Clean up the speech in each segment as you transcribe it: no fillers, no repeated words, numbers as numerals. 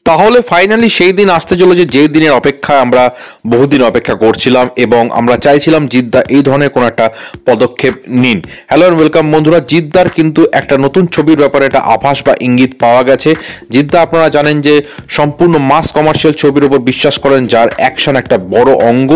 তাহলে ফাইনালি সেই দিন আসতে চলেছে যে দিনের অপেক্ষায় আমরা বহুদিন অপেক্ষা করছিলাম এবং আমরা চাইছিলাম জিদ্দা এই ধরনের কোনো একটা পদক্ষেপ নিন। হ্যালো এন্ড ওয়েলকাম বন্ধুরা, জিদ্দার কিন্তু একটা নতুন ছবির ব্যাপারে একটা আভাস বা ইঙ্গিত পাওয়া গেছে। জিদ্দা আপনারা জানেন যে সম্পূর্ণ মাস কমার্শিয়াল ছবির উপর বিশ্বাস করেন, যার অ্যাকশন একটা বড় অঙ্গ,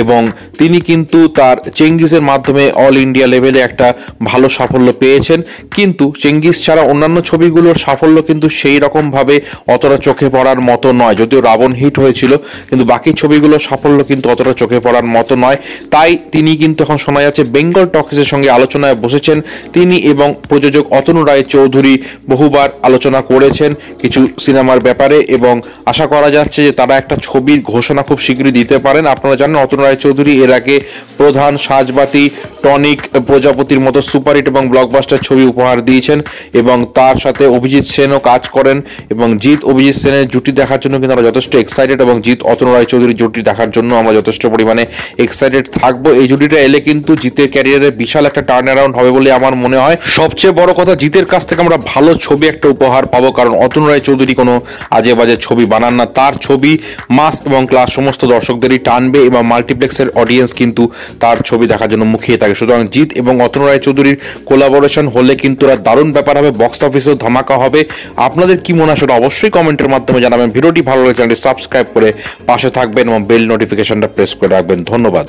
এবং তিনি কিন্তু তার চেঙ্গিসের মাধ্যমে অল ইন্ডিয়া লেভেলে একটা ভালো সাফল্য পেয়েছেন। কিন্তু চেঙ্গিস ছাড়া অন্যান্য ছবিগুলোর সাফল্য কিন্তু সেই রকমভাবে অতটা চোখে পড়ার মতো নয়। যদিও রাবণ হিট হয়েছিল, কিন্তু বাকি ছবিগুলোর সাফল্য কিন্তু অতটা চোখে পড়ার মতো নয়। তাই তিনি কিন্তু এখন শোনা যাচ্ছে বেঙ্গল টকিজের সঙ্গে আলোচনায় বসেছেন তিনি, এবং প্রযোজক অতনু রায় চৌধুরী বহুবার আলোচনা করেছেন কিছু সিনেমার ব্যাপারে, এবং আশা করা যাচ্ছে যে তারা একটা ছবির ঘোষণা খুব শীঘ্রই দিতে পারেন। আপনারা জানেন অতনু রায় চৌধুরী এর আগে প্রধান, সাজবাতি, টনিক, প্রজাপতির মতো সুপারহিট এবং ব্লকবাস্টার ছবি উপহার দিয়েছেন, এবং তার সাথে অভিজিৎ সেনও কাজ করেন, এবং জিৎ অভিজিৎ সেনের জুটি দেখার জন্য কিন্তু আমরা যথেষ্ট এক্সাইটেড, এবং জিৎ অতনু রায় চৌধুরীর জুটি দেখার জন্য আমরা যথেষ্ট পরিমাণে এক্সাইটেড থাকবো। এই জুটিটা এলে কিন্তু জিতের ক্যারিয়ারে বিশাল একটা টার্ন অ্যারাউন্ড হবে বলে আমার মনে হয়। সবচেয়ে বড় কথা, জিতের কাছ থেকে আমরা ভালো ছবি একটা উপহার পাবো, কারণ অতনু রায় চৌধুরী কোনো আজে বাজে ছবি বানান না। তার ছবি মাস এবং ক্লাস সমস্ত দর্শকদেরই টানবে, এবং মাল্টিপ্লেক্সের অডিয়েন্স কিন্তু তার ছবি দেখার জন্য মুখিয়ে থাকে। সুতরাং জিৎ এবং অতনু রায় চৌধুরীর কোলাবোরেশন হলে কিন্তু দারুণ ব্যাপার হবে, বক্স অফিসেও ধামাকা হবে। আপনাদের কি মনে হয় সেটা অবশ্যই কমেন্টের মাধ্যমে জানাবেন। ভিডিওটি ভালো লাগলে চ্যানেলটি সাবস্ক্রাইব করে পাশে থাকবেন এবং বেল নোটিফিকেশনটা প্রেস করে রাখবেন। ধন্যবাদ।